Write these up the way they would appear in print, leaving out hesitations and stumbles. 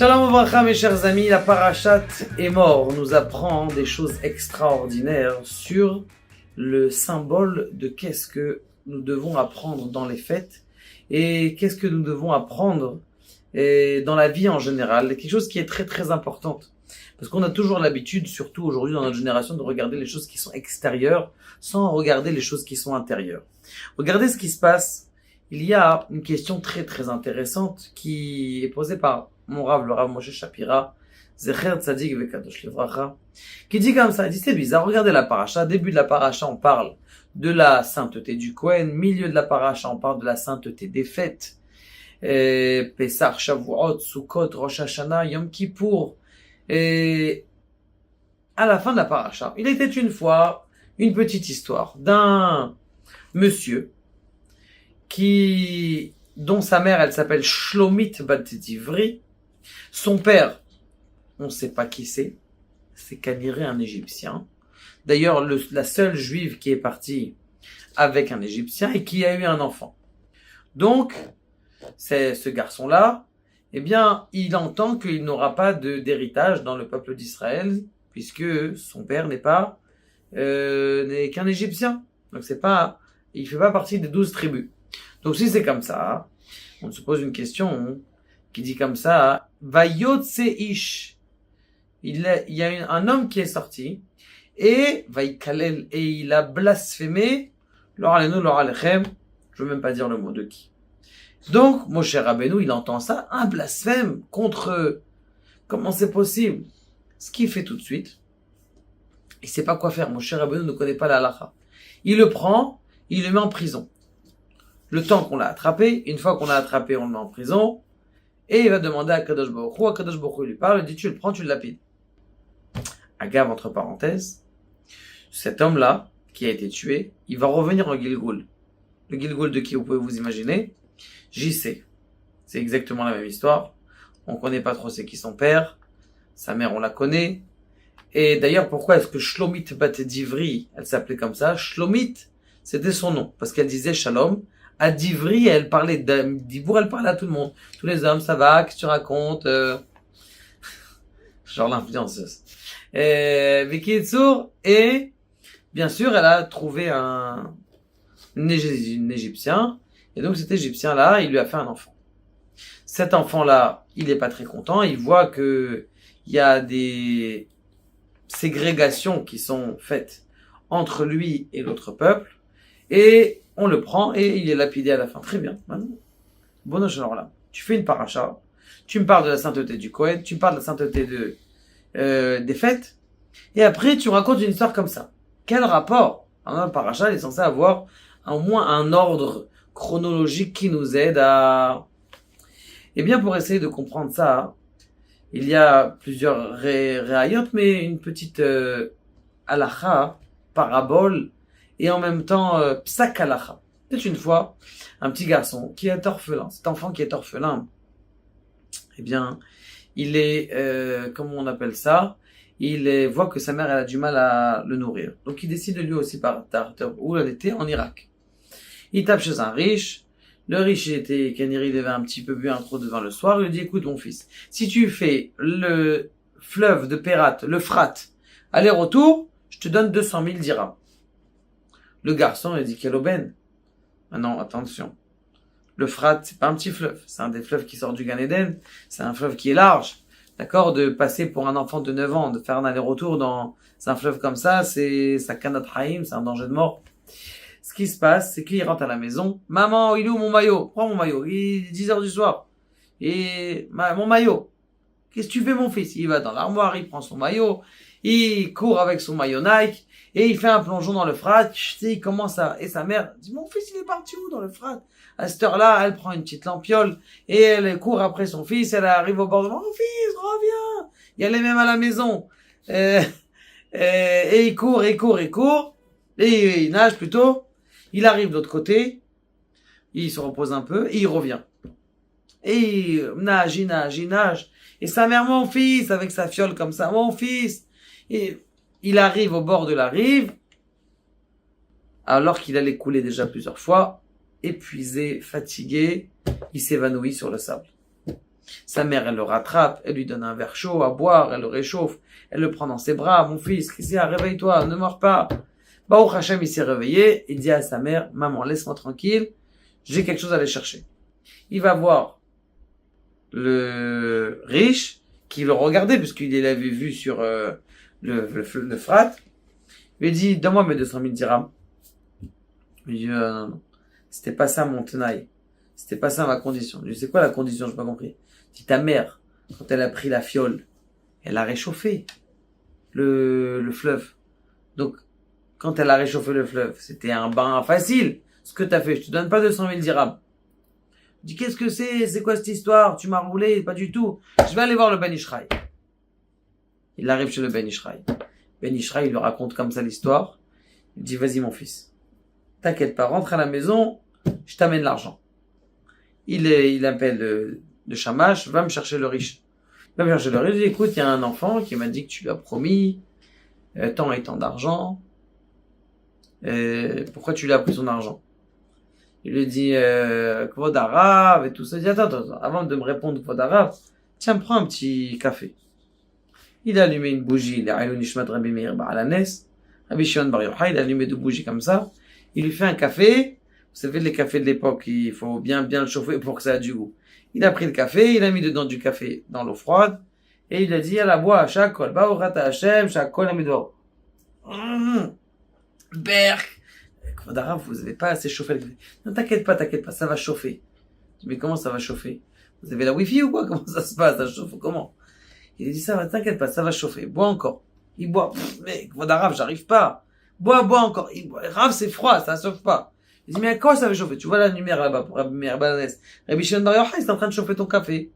Shalom Uvracha, mes chers amis, la parashat est mort nous apprend des choses extraordinaires sur le symbole de qu'est-ce que nous devons apprendre dans les fêtes et qu'est-ce que nous devons apprendre dans la vie en général. Quelque chose qui est très très importante. Parce qu'on a toujours l'habitude, surtout aujourd'hui dans notre génération, de regarder les choses qui sont extérieures sans regarder les choses qui sont intérieures. Regardez ce qui se passe. Il y a une question très très intéressante qui est posée par mon Rav, le Rav Moshe Shapira, Zecher Tzadik Vekadosh Levracha, qui dit comme ça, il dit c'est bizarre, regardez la paracha, début de la paracha on parle de la sainteté du Kohen, milieu de la paracha on parle de la sainteté des fêtes, Pesach, Shavuot, Sukkot, Rosh Hashanah, Yom Kippour, et à la fin de la paracha, il était une fois une petite histoire d'un monsieur dont sa mère elle s'appelle Shlomit Bat Divri. Son père, on ne sait pas qui c'est Kaniré un Égyptien. D'ailleurs, la seule juive qui est partie avec un Égyptien et qui a eu un enfant. Donc, c'est ce garçon-là, eh bien, il entend qu'il n'aura pas d'héritage dans le peuple d'Israël, puisque son père n'est qu'un Égyptien. Donc il fait pas partie des 12 tribus. Donc si c'est comme ça, on se pose une question qui dit comme ça, Vayotse Ish. Il y a un homme qui est sorti, et Vaikalel, et il a blasphémé, Lor Alenu, Lor Alechem, je veux même pas dire le mot de qui. Donc, Moshe Rabbeinu, il entend ça, un blasphème contre eux. Comment c'est possible? Ce qu'il fait tout de suite, il sait pas quoi faire. Moshe Rabbeinu ne connaît pas la halakha. Il le prend, il le met en prison. Le temps qu'on l'a attrapé, une fois qu'on l'a attrapé, on le met en prison, et il va demander à Kadosh Baruch Hu. Kadosh Baruch Hu lui parle, il dit tu le prends, tu le lapides. Agave, entre parenthèses, cet homme-là, qui a été tué, il va revenir en Gilgoul. Le Gilgoul de qui vous pouvez vous imaginer? JC. C'est exactement la même histoire. On connaît pas trop c'est qui son père. Sa mère, on la connaît. Et d'ailleurs, pourquoi est-ce que Shlomit Bat Divri, elle s'appelait comme ça? Shlomit, c'était son nom. Parce qu'elle disait Shalom. À Divri, elle parlait d'Ibour, elle parlait à tout le monde. Tous les hommes, ça va, qu'est-ce que tu racontes? Genre l'influenceuse. Vikitsour, et bien sûr, elle a trouvé un Égyptien. Et donc cet Égyptien-là, il lui a fait un enfant. Cet enfant-là, il est pas très content. Il voit que il y a des ségrégations qui sont faites entre lui et l'autre peuple. Et on le prend et il est lapidé à la fin. Très bien. Maintenant, bon, alors là, tu fais une paracha. Tu me parles de la sainteté du Kohen. Tu me parles de la sainteté des fêtes. Et après, tu racontes une histoire comme ça. Quel rapport? Un paracha est censé avoir au moins un ordre chronologique qui nous aide à... Eh bien, pour essayer de comprendre ça, il y a plusieurs réayotes, mais une petite halakha, parabole, et en même temps psak halakha. Peut-être une fois, un petit garçon qui est orphelin. Cet enfant qui est orphelin, eh bien, il est, comment on appelle ça? Voit que sa mère elle a du mal à le nourrir. Donc il décide de lui aussi partir où elle était, en Irak. Il tape chez un riche. Le riche, il avait un petit peu bu un trop de vin le soir. Il lui dit, écoute mon fils, si tu fais le fleuve de Pérat, le Frat, aller-retour, je te donne 200 000 dirhams. Le garçon, il dit, quelle aubaine. Maintenant, attention. Le Frat, c'est pas un petit fleuve. C'est un des fleuves qui sort du Gan Eden. C'est un fleuve qui est large. D'accord? De passer pour un enfant de 9 ans, de faire un aller-retour dans un fleuve comme ça, c'est Sakanat Haim, c'est un danger de mort. Ce qui se passe, c'est qu'il rentre à la maison. Maman, il est où mon maillot? Prends mon maillot. Il est 10 heures du soir. Et, mon maillot. Qu'est-ce que tu fais, mon fils? Il va dans l'armoire, il prend son maillot. Il court avec son maillot Nike. Et il fait un plongeon dans le Frat. Il commence et sa mère dit, mon fils, il est parti où dans le Frat? À cette heure-là, elle prend une petite lampiole. Et elle court après son fils. Elle arrive au bord de mon fils, reviens. Il allait même à la maison. Et il court. Et il nage plutôt. Il arrive de l'autre côté, il se repose un peu, et il revient. Et il nage. Et sa mère, mon fils, avec sa fiole comme ça, mon fils. Et il arrive au bord de la rive, alors qu'il allait couler déjà plusieurs fois, épuisé, fatigué, il s'évanouit sur le sable. Sa mère, elle le rattrape, elle lui donne un verre chaud à boire, elle le réchauffe, elle le prend dans ses bras. Mon fils, Christian, réveille-toi, ne meurs pas. Baruch Hashem, il s'est réveillé, il dit à sa mère, maman, laisse-moi tranquille, j'ai quelque chose à aller chercher. Il va voir le riche, qui le regardait, puisqu'il l'avait vu sur le frat. Il lui dit, donne-moi mes 200 000 dirhams. Il lui dit, non, non, c'était pas ça mon tenaille. C'était pas ça ma condition. Je dis, c'est quoi la condition? J'ai pas compris. Il dit, ta mère, quand elle a pris la fiole, elle a réchauffé le fleuve. Donc, quand elle a réchauffé le fleuve, c'était un bain facile. Ce que t'as fait, je te donne pas 200 000 dirhams. Je dis, qu'est-ce que c'est? C'est quoi cette histoire? Tu m'as roulé? Pas du tout. Je vais aller voir le Ben Ishraï. Il arrive chez le Ben Ishraï. Ben Ishraï, il lui raconte comme ça l'histoire. Il dit, vas-y mon fils. T'inquiète pas, rentre à la maison, je t'amène l'argent. Il appelle le Shamash, va me chercher le riche. Va me chercher le riche, il dit, écoute, il y a un enfant qui m'a dit que tu lui as promis tant et tant d'argent. Pourquoi tu lui as pris son argent? Il lui dit, Kvod Arav et tout ça. Il dit, attends, avant de me répondre Kvod Arav, tiens, prends un petit café. Il a allumé une bougie, il a allumé Rabbi Meir Ba'alanes, Rabbi Shimon Bar Yochai, il a allumé 2 bougies comme ça. Il lui fait un café. Vous savez, les cafés de l'époque, il faut bien le chauffer pour que ça ait du goût. Il a pris le café, il a mis dedans du café dans l'eau froide, et il a dit, à la bois, Shakol, Ba'orata Hashem, Shakol Amidor. Berk. Kvod Arav, vous avez pas assez chauffé le café. Non, t'inquiète pas, ça va chauffer. Je dis, mais comment ça va chauffer? Vous avez la wifi ou quoi? Comment ça se passe? Ça chauffe comment? Il dit, ça va, t'inquiète pas, ça va chauffer. Bois encore. Il boit. Mais Kvod Arav, j'arrive pas. Bois encore. Il boit. Rav, c'est froid, ça chauffe pas. Il dit, mais à quoi ça va chauffer? Tu vois la lumière là-bas pour Rabbi Meir Balanes. Rabbi Shimon Bar Yochai, il est en train de chauffer ton café.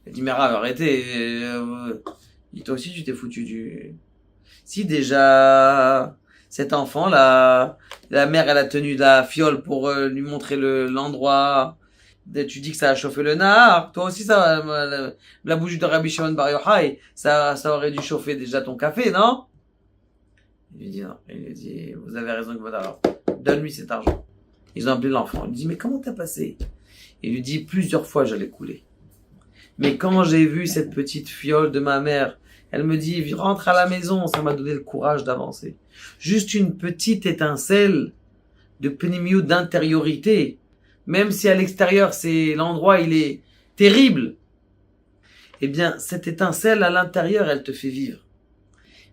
Il dit, mais Rav, arrêtez. Toi aussi, tu t'es foutu du... Si déjà, cet enfant-là, la mère, elle a tenu la fiole pour lui montrer l'endroit. Tu dis que ça a chauffé le nahar. Toi aussi, ça, la bougie de Rabbi Shimon Bar Yochai, ça aurait dû chauffer déjà ton café, non? Il lui dit non. Il lui dit, vous avez raison, donne-lui cet argent. Ils ont appelé l'enfant. Il lui dit, mais comment t'as passé? Il lui dit, plusieurs fois j'allais couler. Mais quand j'ai vu cette petite fiole de ma mère, elle me dit, rentre à la maison, ça m'a donné le courage d'avancer. Juste une petite étincelle de pénimiou d'intériorité. Même si à l'extérieur, l'endroit, il est terrible. Eh bien, cette étincelle à l'intérieur, elle te fait vivre.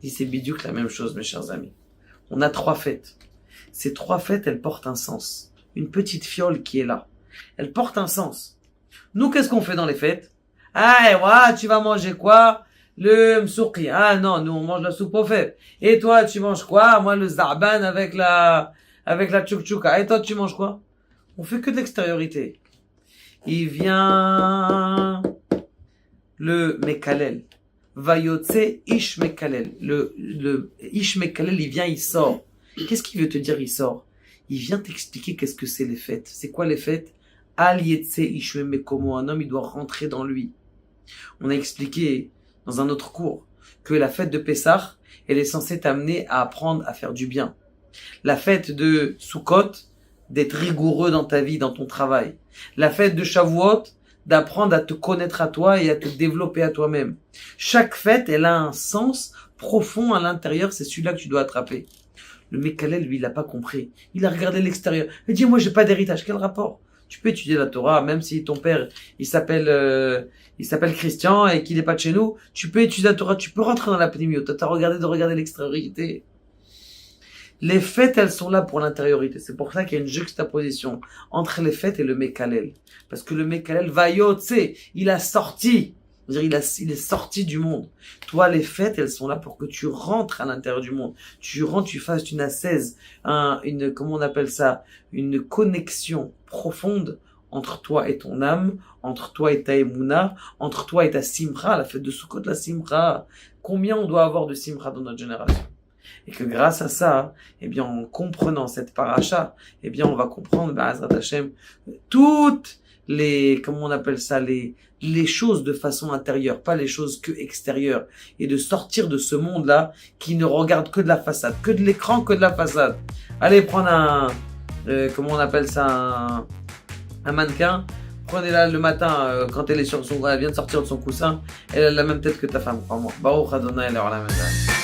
Il dit, c'est bidiouk la même chose, mes chers amis. On a 3 fêtes. Ces 3 fêtes, elles portent un sens. Une petite fiole qui est là. Elle porte un sens. Nous, qu'est-ce qu'on fait dans les fêtes? Ah, ouais, tu vas manger quoi? Le msouki. Ah non, nous, on mange la soupe au fèves. Et toi, tu manges quoi? Moi, le zarban avec la tchouk-tchouka. Et toi, tu manges quoi? On fait que de l'extériorité. Il vient le Mekalel. Vayotse Ish Mekalel. Le Ish Mekalel, il vient, il sort. Qu'est-ce qu'il veut te dire, il sort? Il vient t'expliquer qu'est-ce que c'est les fêtes. C'est quoi les fêtes? Al Yetse Ish Mekomo. Un homme, il doit rentrer dans lui. On a expliqué dans un autre cours que la fête de Pessah, elle est censée t'amener à apprendre à faire du bien. La fête de Sukkot, d'être rigoureux dans ta vie, dans ton travail. La fête de Shavuot, d'apprendre à te connaître à toi et à te développer à toi-même. Chaque fête, elle a un sens profond à l'intérieur, c'est celui-là que tu dois attraper. Le Mekalel, lui, il a pas compris. Il a regardé l'extérieur. Il dit, moi, j'ai pas d'héritage. Quel rapport? Tu peux étudier la Torah, même si ton père, il s'appelle Christian et qu'il n'est pas de chez nous. Tu peux étudier la Torah, tu peux rentrer dans la pnéumiote. T'as regardé de regarder l'extériorité. Les fêtes, elles sont là pour l'intériorité. C'est pour ça qu'il y a une juxtaposition entre les fêtes et le Mekalel. Parce que le Mekalel, Vayotse, il a sorti. Il est sorti du monde. Toi, les fêtes, elles sont là pour que tu rentres à l'intérieur du monde. Tu rentres, tu fasses une ascèse, comment on appelle ça? Une connexion profonde entre toi et ton âme, entre toi et ta Emouna, entre toi et ta Simcha, la fête de Sukkot, la Simcha. Combien on doit avoir de Simcha dans notre génération? Et que grâce à ça, eh bien, en comprenant cette paracha, eh bien, on va comprendre, Ba'azrat Hashem, toutes les, comment on appelle ça, les choses de façon intérieure, pas les choses que extérieures. Et de sortir de ce monde-là, qui ne regarde que de la façade, que de l'écran, que de la façade. Allez prendre comment on appelle ça, un mannequin. Prenez-la le matin quand elle vient de sortir de son coussin. Elle a la même tête que ta femme, crois-moi. Baruch Adonai, elle aura la même tête.